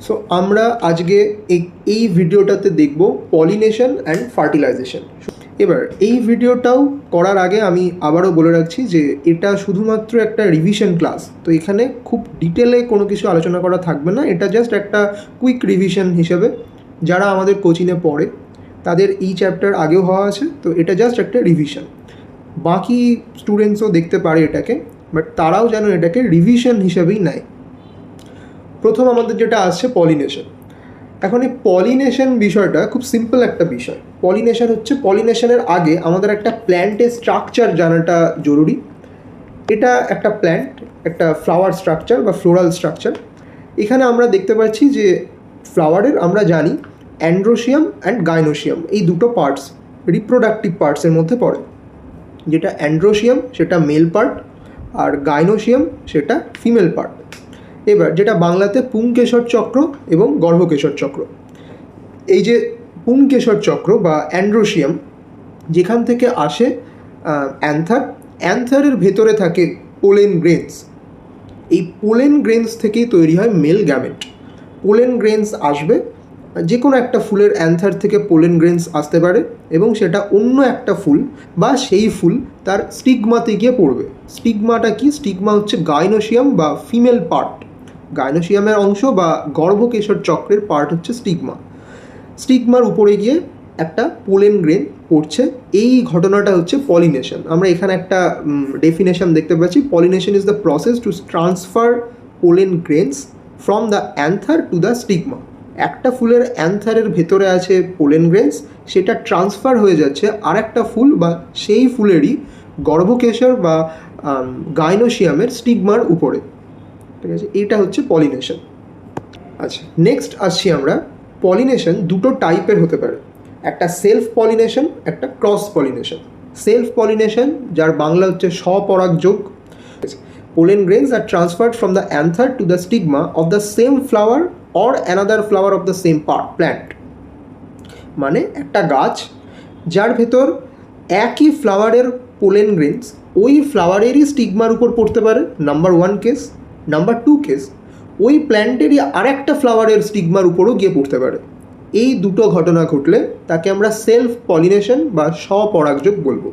So আমরা আজকে এই ভিডিওটাতে দেখব পলিনেশন অ্যান্ড ফার্টিলাইজেশন। এবার এই ভিডিওটাও করার আগে আমি আবারও বলে রাখছি যে এটা শুধুমাত্র একটা রিভিশন ক্লাস, তো এখানে খুব ডিটেলে কোনো কিছু আলোচনা করা থাকবে না। এটা জাস্ট একটা কুইক রিভিশন হিসেবে যারা আমাদের কোচিংয়ে পড়ে তাদের এই চ্যাপ্টার আগেও হওয়া আছে, তো এটা জাস্ট একটা রিভিশন। বাকি স্টুডেন্টসও দেখতে পারে এটাকে, বাট তারাও যেন এটাকে রিভিশন হিসেবেই নেয়। প্রথম আমাদের যেটা আসছে পলিনেশন। এখন এই পলিনেশন বিষয়টা খুব সিম্পল একটা বিষয়। পলিনেশন হচ্ছে, পলিনেশনের আগে আমাদের একটা প্ল্যান্টের স্ট্রাকচার জানাটা জরুরি। এটা একটা প্ল্যান্ট, একটা ফ্লাওয়ার স্ট্রাকচার বা ফ্লোরাল স্ট্রাকচার। এখানে আমরা দেখতে পাচ্ছি যে ফ্লাওয়ারের আমরা জানি অ্যান্ড্রোশিয়াম অ্যান্ড গাইনোশিয়াম এই দুটো পার্টস রিপ্রোডাক্টিভ পার্টসের মধ্যে পড়ে। যেটা অ্যান্ড্রোশিয়াম সেটা মেল পার্ট, আর গাইনোশিয়াম সেটা ফিমেল পার্ট। এবার যেটা বাংলাতে পুংকেশর চক্র এবং গর্ভকেশর চক্র। এই যে পুংকেশর চক্র বা অ্যান্ড্রোশিয়াম, যেখান থেকে আসে অ্যান্থারের ভেতরে থাকে পোলেন গ্রেনস। এই পোলেন গ্রেনস থেকেই তৈরি হয় মেল গ্যামেট। পোলেন গ্রেনস আসবে, যে কোনো একটা ফুলের অ্যান্থার থেকে পোলেন গ্রেনস আসতে পারে এবং সেটা অন্য একটা ফুল বা সেই ফুল তার স্টিগমাতে গিয়ে পড়বে। স্টিগমাটা কি? স্টিগমা হচ্ছে গাইনোশিয়াম বা ফিমেল পার্ট। গাইনোশিয়ামের অংশ বা গর্ভকেশর চক্রের পার্ট হচ্ছে স্টিগমা। স্টিগমার উপরে গিয়ে একটা পোলেন গ্রেন পড়ছে। এই ঘটনাটা হচ্ছে পলিনেশন। আমরা এখানে একটা ডেফিনেশন দেখতে পাচ্ছি, pollination is the process to transfer pollen grains from the another to the stigma. একটা ফুলের অ্যান্থারের ভেতরে আছে পোলেন গ্রেনস, সেটা ট্রান্সফার হয়ে যাচ্ছে আর একটা ফুল বা সেই ফুলেরই গর্ভকেশর বা গাইনোশিয়ামের স্টিগমার উপরে। ঠিক আছে, এইটা হচ্ছে পলিনেশন। আচ্ছা, নেক্সট আসছি আমরা। পলিনেশন দুটো টাইপের হতে পারে, একটা সেলফ পলিনেশন, একটা ক্রস পলিনেশন। সেলফ পলিনেশন, যার বাংলা হচ্ছে স্বপরাগযোগ। Pollen grains are transferred from the anther to the stigma of the same flower or another flower of the same plant. মানে একটা গাছ যার ভেতর একই ফ্লাওয়ারের পোলেন গ্রেনস ওই ফ্লাওয়ারেরই স্টিগমার উপর পড়তে পারে, নাম্বার 1 কেস। নাম্বার 2 কেস, ওই প্ল্যান্টেরই আরেকটা ফ্লাওয়ারের স্টিগমার উপরও গিয়ে পড়তে পারে। এই দুটো ঘটনা ঘটলে তাকে আমরা সেলফ পলিনেশন বা স্বপরাগযোগ বলবো।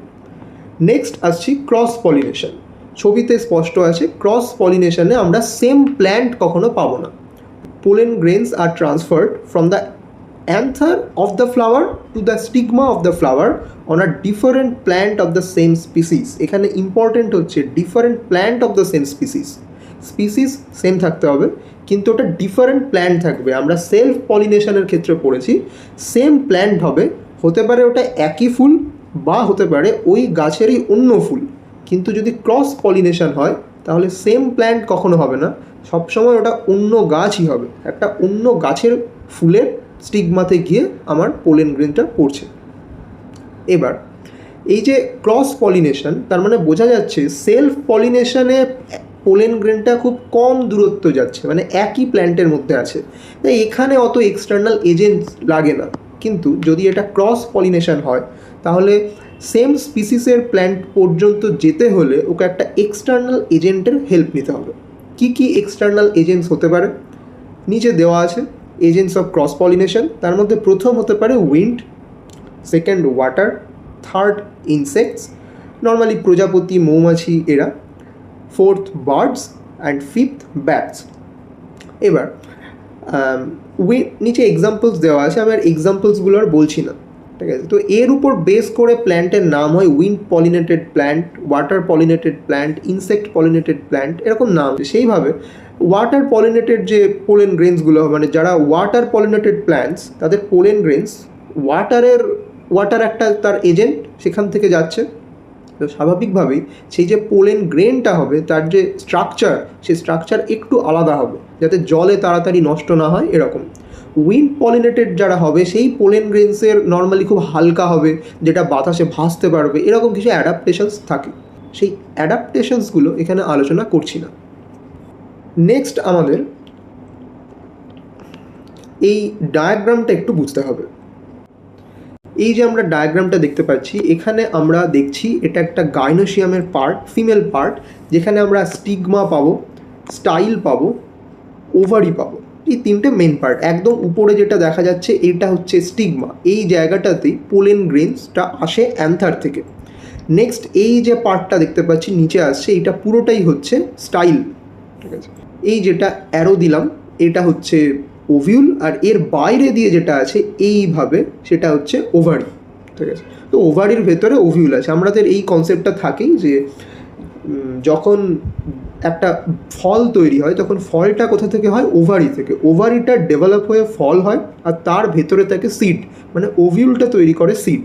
নেক্সট আসছি ক্রস পলিনেশন। ছবিতে স্পষ্ট আছে, ক্রস পলিনেশনে আমরা সেম প্ল্যান্ট কখনো পাবো না। Pollen grains are transferred from the anther of the flower to the stigma of the flower on a different plant of the same species. এখানে ইম্পর্টেন্ট হচ্ছে different plant of the same species. Species same থাকতে হবে কিন্তু ওটা different plant থাকবে। আমরা self পলিনেশনের ক্ষেত্রে পড়েছি সেম প্ল্যান্ট হবে, হতে পারে ওটা একই ফুল বা হতে পারে ওই গাছেরই অন্য ফুল। কিন্তু যদি ক্রস পলিনেশন হয় তাহলে সেম প্ল্যান্ট কখনো হবে না, সবসময় ওটা অন্য গাছই হবে। একটা অন্য গাছের ফুলের স্টিগমাতে গিয়ে আমার পোলেন গ্রেনটা পড়ছে। এবার এই যে ক্রস পলিনেশন, তার মানে বোঝা যাচ্ছে সেলফ পলিনেশনে পোলেন গ্রেনটা খুব কম দূরত্ব যাচ্ছে, মানে একই প্ল্যান্টের মধ্যে আছে, তাই এখানে অত এক্সটার্নাল এজেন্ট লাগে না। কিন্তু যদি এটা ক্রস পলিনেশন হয় তাহলে সেম স্পিসিসের প্ল্যান্ট পর্যন্ত যেতে হলে ওকে একটা এক্সটার্নাল এজেন্টের হেল্প নিতে হবে। কি কি এক্সটার্নাল এজেন্টস হতে পারে নিচে দেওয়া আছে। এজেন্টস অফ ক্রস পলিনেশন, তার মধ্যে প্রথম হতে পারে wind, second water, third insects, normally প্রজাপতি, মৌমাছি এরা, fourth birds and fifth bats. এবার নিচে এক্সাম্পলস দেওয়া আছে, আমি আর এক্সাম্পলসগুলো আর বলছি না, ঠিক আছে। তো এর উপর বেস করে প্ল্যান্টের নাম হয় wind pollinated plant, water pollinated plant, insect pollinated plant, এরকম নাম। সেইভাবে ওয়াটার পলিনেটেড যে পোলেন গ্রেনসগুলো, মানে যারা ওয়াটার পলিনেটেড প্ল্যান্টস তাদের পোলেন গ্রেনস ওয়াটার একটা তার এজেন্ট সেখান থেকে যাচ্ছে, তো স্বাভাবিকভাবেই সেই যে পোলেন গ্রেনটা হবে তার যে স্ট্রাকচার, সেই স্ট্রাকচার একটু আলাদা হবে যাতে জলে তাড়াতাড়ি নষ্ট না হয় এরকম। উইন্ড পলিনেটেড যারা হবে সেই পোলেন গ্রেনসের নর্মালি খুব হালকা হবে, যেটা বাতাসে ভাসতে পারবে, এরকম কিছু অ্যাডাপ্টেশনস থাকে। সেই অ্যাডাপ্টেশনসগুলো এখানে আলোচনা করছি না। নেক্সট আমাদের এই ডায়াগ্রামটা একটু বুঝতে হবে। এই যে আমরা ডায়াগ্রামটা দেখতে পাচ্ছি, এখানে আমরা দেখছি এটা একটা গাইনোশিয়ামের পার্ট, ফিমেল পার্ট, যেখানে আমরা স্টিগমা পাবো, স্টাইল পাবো, ওভারি পাবো। এই তিনটে মেন পার্ট। একদম উপরে যেটা দেখা যাচ্ছে এটা হচ্ছে স্টিগমা, এই জায়গাটাতেই পোলেন গ্রেনসটা আসে অ্যান্থার থেকে। নেক্সট এই যে পার্টটা দেখতে পাচ্ছি নিচে আসছে, এটা পুরোটাই হচ্ছে স্টাইল, ঠিক আছে। এই যেটা অ্যারো দিলাম এটা হচ্ছে ওভিউল, আর এর বাইরে দিয়ে যেটা আছে এইভাবে সেটা হচ্ছে ওভারি, ঠিক আছে। তো ওভারির ভেতরে ওভিউল আছে। আমাদের এই কনসেপ্টটা থাকেই যে যখন একটা ফল তৈরি হয় তখন ফলটা কোথা থেকে হয়, ওভারি থেকে। ওভারিটা ডেভেলপ হয়ে ফল হয় আর তার ভেতরে থাকে সিড, মানে ওভিউলটা তৈরি করে সিড।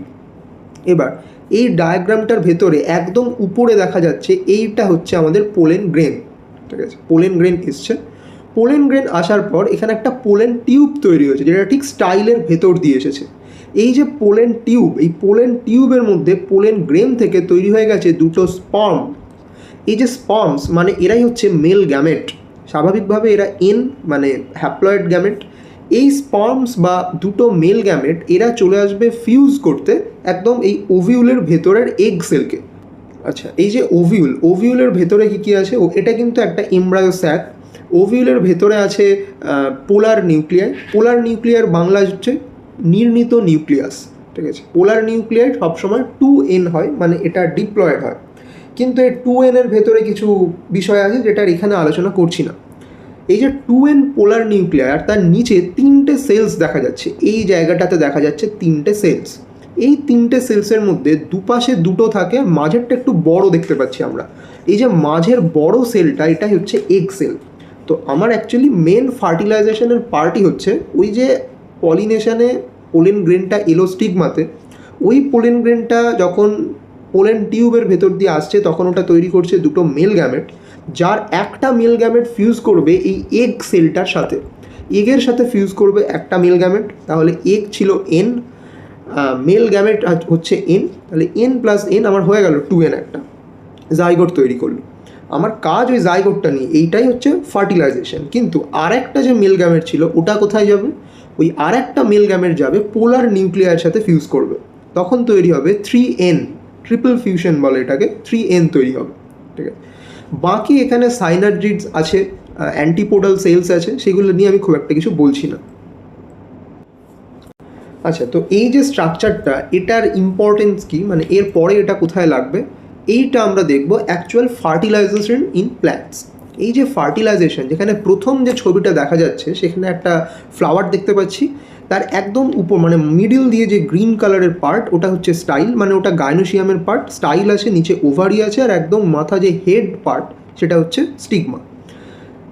এবার এই ডায়াগ্রামটার ভেতরে একদম উপরে দেখা যাচ্ছে এইটা হচ্ছে আমাদের পোলেন গ্রেন, ঠিক আছে। পোলেন গ্রেন এসছে, পোলেন গ্রেন আসার পর এখানে একটা পোলেন টিউব তৈরি হয়েছে যেটা ঠিক স্টাইলের ভেতর দিয়ে এসেছে। এই যে পোলেন টিউব, এই পোলেন টিউবের মধ্যে পোলেন গ্রেন থেকে তৈরি হয়ে গেছে দুটো স্পার্ম। এই যে স্পার্মস মানে এরাই হচ্ছে মেল গ্যামেট। স্বাভাবিকভাবে এরা এন মানে হ্যাপ্লয়েড গ্যামেট। এই স্পার্মস বা দুটো মেল গ্যামেট এরা চলে আসবে ফিউজ করতে একদম এই ওভিউলের ভেতরের এগ সেলকে। আচ্ছা, এই যে ওভিউলের ভেতরে কী কী আছে, এটা কিন্তু একটা এমব্রায়ো স্যাক। ওভিউলের ভেতরে আছে পোলার নিউক্লিয়ার। পোলার নিউক্লিয়ার বাংলা হচ্ছে নির্মিত নিউক্লিয়াস, ঠিক আছে। পোলার নিউক্লিয়ার সবসময় 2n হয়, মানে এটা ডিপ্লয়েড হয়। কিন্তু এই 2n এর ভেতরে কিছু বিষয় আছে যেটার এখানে আলোচনা করছি না। এই যে 2n পোলার নিউক্লিয়ার, তার নিচে তিনটে সেলস দেখা যাচ্ছে, এই জায়গাটাতে দেখা যাচ্ছে তিনটে সেলস। এই তিনটে সেলসের মধ্যে দুপাশে দুটো থাকে, মাঝেরটা একটু বড় দেখতে পাচ্ছি আমরা। এই যে মাঝের বড় সেলটা এটাই হচ্ছে এগ সেল। তো আমার অ্যাকচুয়ালি মেন ফার্টিলাইজেশনের পার্টই হচ্ছে ওই যে পলিনেশনে পোলেন গ্রেনটা এলো স্টিগমাতে, ওই পোলেন গ্রেনটা যখন পোলেন টিউবের ভেতর দিয়ে আসছে তখন ওটা তৈরি করছে দুটো মেল গ্যামেট, যার একটা মেল গ্যামেট ফিউজ করবে এই এগ সেলটার সাথে। এগের সাথে ফিউজ করবে একটা মেল গ্যামেট, তাহলে এগ ছিল এন, মেল গ্যামেট হচ্ছে এন, তাহলে এন প্লাস এন আমার হয়ে গেল 2n, একটা জাইগোট তৈরি করলো। আমার কাজ ওই জাইগোটটা নিয়ে, এইটাই হচ্ছে ফার্টিলাইজেশন। কিন্তু আর একটা যে মেল গ্যামেট ছিল ওটা কোথায় যাবে, ওই আর একটা মেল গ্যামেট যাবে পোলার নিউক্লিয়ার সাথে ফিউজ করবে, তখন তৈরি হবে 3n, ট্রিপল ফিউশন বলে এটাকে, 3n তৈরি হবে, ঠিক আছে। বাকি এখানে সাইনার্জিডস আছে, অ্যান্টিপোডাল সেলস আছে, সেগুলো নিয়ে আমি খুব একটা কিছু বলছি না। আচ্ছা, তো এই যে স্ট্রাকচারটা এটার ইম্পর্টেন্স কী, মানে এর পরে এটা কোথায় লাগবে, এইটা আমরা দেখব অ্যাকচুয়াল ফার্টিলাইজেশন ইন প্ল্যান্টস। এই যে ফার্টিলাইজেশন, যেখানে প্রথম যে ছবিটা দেখা যাচ্ছে সেখানে একটা ফ্লাওয়ার দেখতে পাচ্ছি, তার একদম উপর মানে মিডিল দিয়ে যে গ্রিন কালারের পার্ট ওটা হচ্ছে স্টাইল, মানে ওটা গাইনোসিয়ামের পার্ট। স্টাইল আছে, নিচে ওভারি আছে, আর একদম মাথা যে হেড পার্ট সেটা হচ্ছে স্টিগমা।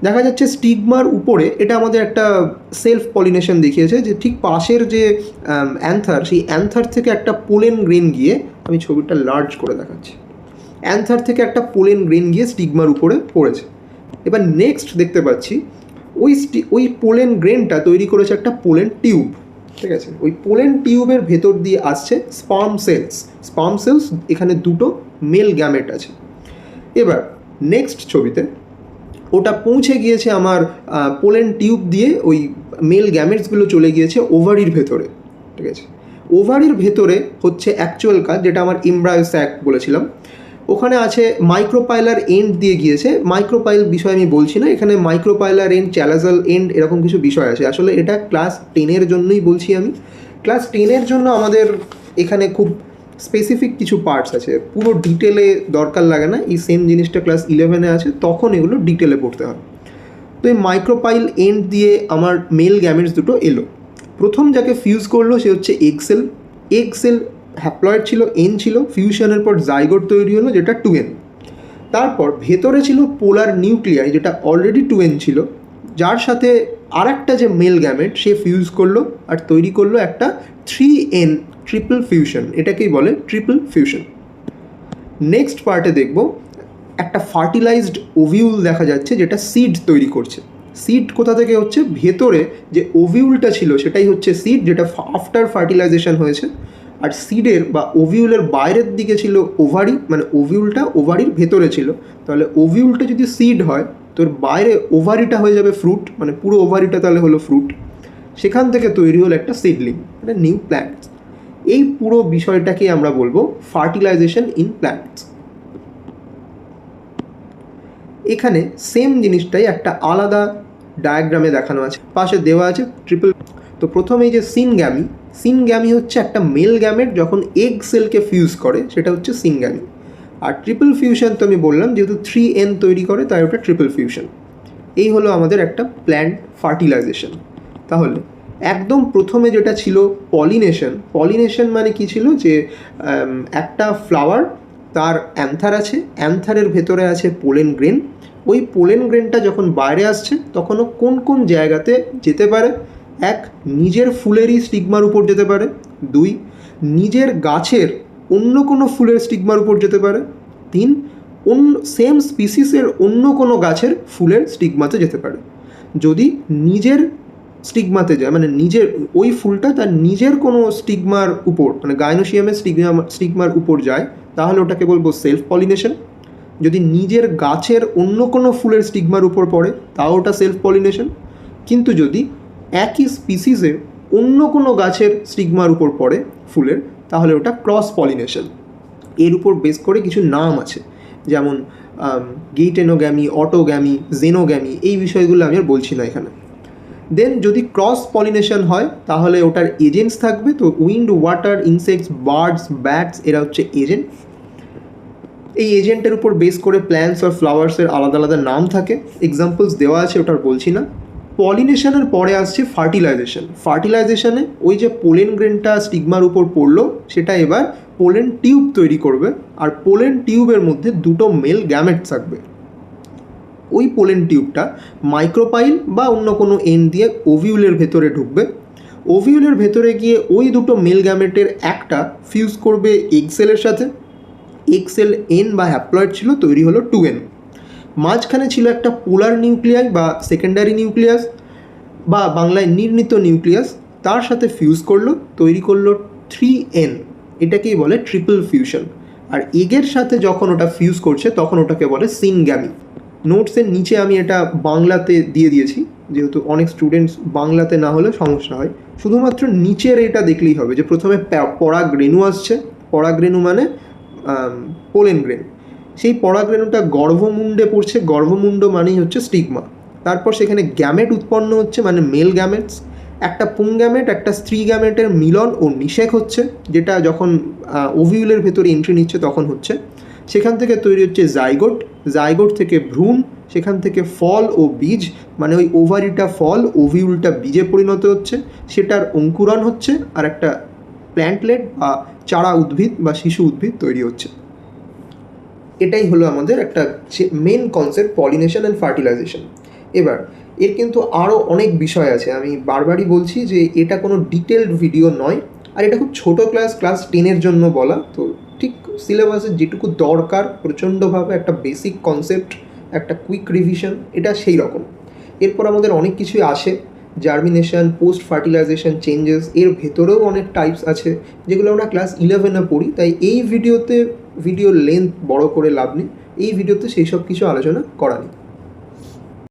দেখা যাচ্ছে স্টিগমার উপরে এটা আমাদের একটা সেলফ পলিনেশন দেখিয়েছে, যে ঠিক পাশের যে অ্যান্থার, সেই অ্যান্থার থেকে একটা পোলেন গ্রেন গিয়ে, আমি ছবিটা লার্জ করে দেখাচ্ছি, অ্যান্থার থেকে একটা পোলেন গ্রেন গিয়ে স্টিগমার উপরে পড়েছে। এবার নেক্সট দেখতে পাচ্ছি ওই পোলেন গ্রেনটা তৈরি করেছে একটা পোলেন টিউব, ঠিক আছে। ওই পোলেন টিউবের ভেতর দিয়ে আসছে স্পার্ম সেলস। স্পার্ম সেলস এখানে দুটো মেল গ্যামেট আছে। এবার নেক্সট ছবিতে ওটা পৌঁছে গিয়েছে আমার পোলেন টিউব দিয়ে, ওই মেল গ্যামেটসগুলো চলে গিয়েছে ওভারির ভেতরে, ঠিক আছে। ওভারির ভেতরে হচ্ছে অ্যাকচুয়াল কাজ, যেটা আমার এমব্রায়ো স্যাক বলেছিলাম। ওখানে আছে মাইক্রোপাইলার এন্ড দিয়ে গিয়েছে। মাইক্রোপাইল বিষয় আমি বলছি না, এখানে মাইক্রোপাইলার এন্ড, চ্যালাজাল এন্ড, এরকম কিছু বিষয় আছে। আসলে এটা ক্লাস 10-এর জন্যই বলছি আমি। ক্লাস 10-এর জন্য আমাদের এখানে খুব স্পেসিফিক কিছু পার্টস আছে, পুরো ডিটেলে দরকার লাগে না। এই সেম জিনিসটা ক্লাস 11-এ আছে, তখন এগুলো ডিটেলে পড়তে হবে। তো এই মাইক্রোপাইল এন্ড দিয়ে আমার মেল গ্যামেটস দুটো এলো। প্রথম যাকে ফিউজ করলো সে হচ্ছে egg sell. Egg sell haploid ছিল, এন ছিল, ফিউশনের পর জাইগোট তৈরি হলো যেটা 2n। তারপর ভেতরে ছিল পোলার নিউক্লিয়াই যেটা অলরেডি 2n ছিল, যার সাথে আর একটা যে মেল গ্যামেট সে ফিউজ করলো আর তৈরি করলো একটা 3n, ট্রিপল ফিউশন। এটাকেই বলে ট্রিপল ফিউশন। নেক্সট পার্টে দেখব একটা ফার্টিলাইজড ওভিউল দেখা যাচ্ছে যেটা সিড তৈরি করছে। সিড কোথা থেকে হচ্ছে, ভেতরে যে ওভিউলটা ছিল সেটাই হচ্ছে সিড, যেটা আফটার ফার্টিলাইজেশন হয়েছে। আর সিডের বা ওভিউলের বাইরের দিকে ছিল ওভারি, মানে ওভিউলটা ওভারির ভেতরে ছিল। তাহলে ওভিউলটা যদি সিড হয় তোর বাইরে ওভারিটা হয়ে যাবে ফ্রুট, মানে পুরো ওভারিটা তাহলে হলো ফ্রুট। সেখান থেকে তৈরি হলো একটা সিডলিং, একটা নিউ প্ল্যান্টস। এই পুরো বিষয়টাকে আমরা বলবো ফার্টিলাইজেশন ইন প্ল্যান্টস। এখানে সেম জিনিসটাই একটা আলাদা ডায়াগ্রামে দেখানো আছে, পাশে দেওয়া আছে ট্রিপল। তো প্রথমে এই যে সিনগ্যামি হচ্ছে একটা মেল গ্যামেট যখন এগ সেলকে ফিউজ করে, সেটা হচ্ছে সিনগ্যামি। আর ট্রিপল ফিউশন তো আমি বললাম যেহেতু 3N তৈরি করে তাই ওটা ট্রিপল ফিউশন। এই হলো আমাদের একটা প্ল্যান্ট ফার্টিলাইজেশন। তাহলে একদম প্রথমে যেটা ছিল পলিনেশন মানে কি ছিল, যে একটা ফ্লাওয়ার, তার অ্যান্থার আছে, অ্যান্থারের ভেতরে আছে পোলেন গ্রেন। ওই পোলেন গ্রেনটা যখন বাইরে আসছে তখনও কোন কোন জায়গাতে যেতে পারে? এক, নিজের ফুলেরই স্টিগমার উপর যেতে পারে। দুই, নিজের গাছের অন্য কোনো ফুলের স্টিগমার উপর যেতে পারে। তিন, সেম স্পিসিসের অন্য কোনো গাছের ফুলের স্টিগমাতে যেতে পারে। যদি নিজের স্টিগমাতে যায়, মানে নিজের ওই ফুলটা তার নিজের কোনো স্টিগমার উপর, মানে গাইনোসিয়ামের স্টিগমার উপর যায়, তাহলে ওটাকে বলবো সেলফ পলিনেশন। যদি নিজের গাছের অন্য কোনো ফুলের স্টিগমার উপর পড়ে তাও ওটা সেলফ পলিনেশন। কিন্তু যদি একই স্পিসিসের অন্য কোনো গাছের স্টিগমার উপর পড়ে ফুলের, তাহলে ওটা ক্রস পলিনেশন। এর উপর বেস করে কিছু নাম আছে, যেমন গেইটেনোগ্যামি, অটোগ্যামি, জেনোগ্যামি, এই বিষয়গুলো আমি আর বলছি না এখানে। দেন যদি ক্রস পলিনেশন হয় তাহলে ওটার এজেন্টস থাকবে। তো wind, water, insects, birds, bats, এরা হচ্ছে এজেন্ট। এই এজেন্টের উপর বেস করে প্ল্যান্টস আর ফ্লাওয়ার্সের আলাদা আলাদা নাম থাকে, এক্সাম্পলস দেওয়া আছে, ওটার বলছি না। পলিনেশনের পরে আসছে ফার্টিলাইজেশনে ওই যে পোলেন গ্রেনটা স্টিগমার উপর পড়লো, সেটা এবার পোলেন টিউব তৈরি করবে, আর পোলেন টিউবের মধ্যে দুটো মেল গ্যামেট থাকবে। ওই পোলেন টিউবটা মাইক্রোপাইল বা অন্য কোনো এন্ড দিয়ে ওভিউলের ভেতরে ঢুকবে। ওভিউলের ভেতরে গিয়ে ওই দুটো মেল গ্যামেটের একটা ফিউজ করবে এগসেলের সাথে। এগসেল এন বা হ্যাপ্লয়েড ছিল, তৈরি হলো 2N। মাঝখানে ছিল একটা পোলার নিউক্লিয়াস বা সেকেন্ডারি নিউক্লিয়াস বা বাংলায় নির্ণীত নিউক্লিয়াস, তার সাথে ফিউজ করলো, তৈরি করলো 3N। এটাকেই বলে ট্রিপল ফিউশন। আর এগের সাথে যখন ওটা ফিউজ করছে তখন ওটাকে বলে সিনগ্যামি। নোটসের নিচে আমি এটা বাংলাতে দিয়ে দিয়েছি, যেহেতু অনেক স্টুডেন্টস বাংলাতে না হলে সমস্যা হয়। শুধুমাত্র নিচের এটা দেখলেই হবে যে প্রথমে পরাগরেণু আসছে, পরাগরেণু মানে পোলেন গ্রেন। সেই পরাগরেণুটা গর্ভমুণ্ডে পড়ছে, গর্ভমুণ্ড মানেই হচ্ছে স্টিগমা। তারপর সেখানে গ্যামেট উৎপন্ন হচ্ছে, মানে মেল গ্যামেটস। একটা পুংগ্যামেট একটা স্ত্রী গ্যামেটের মিলন ও নিষেক হচ্ছে, যেটা যখন ওভিউলের ভেতরে এন্ট্রি নিচ্ছে তখন হচ্ছে। সেখান থেকে তৈরি হচ্ছে জাইগোট থেকে ভ্রূণ, সেখান থেকে ফল ও বীজ, মানে ওই ওভারিটা ফল, ওভিউলটা বীজে পরিণত হচ্ছে, সেটার অঙ্কুরণ হচ্ছে, আর একটা প্ল্যান্টলেট বা চারা উদ্ভিদ বা শিশু উদ্ভিদ তৈরি হচ্ছে। এটাই হলো আমাদের একটা main concept, pollination and fertilization. এবার এর কিন্তু আরও অনেক বিষয় আছে, আমি বারবারই বলছি যে এটা কোনো ডিটেলড ভিডিও নয়, আর এটা খুব ছোটো ক্লাস 10-এর জন্য বলা। তো ঠিক সিলেবাসের যেটুকু দরকার প্রচণ্ডভাবে একটা বেসিক কনসেপ্ট, একটা কুইক রিভিশন, এটা সেই রকম। এরপর আমাদের অনেক কিছুই আসে, জার্মিনেশন, পোস্ট ফার্টিলাইজেশন চেঞ্জেস, এর ভেতরেও অনেক টাইপস আছে যেগুলো আমরা ক্লাস 11-এ পড়ি। তাই এই ভিডিওর লেন্থ বড় করে লাভ নেই, এই ভিডিওতে সেই সব কিছু আলোচনা করা নেই।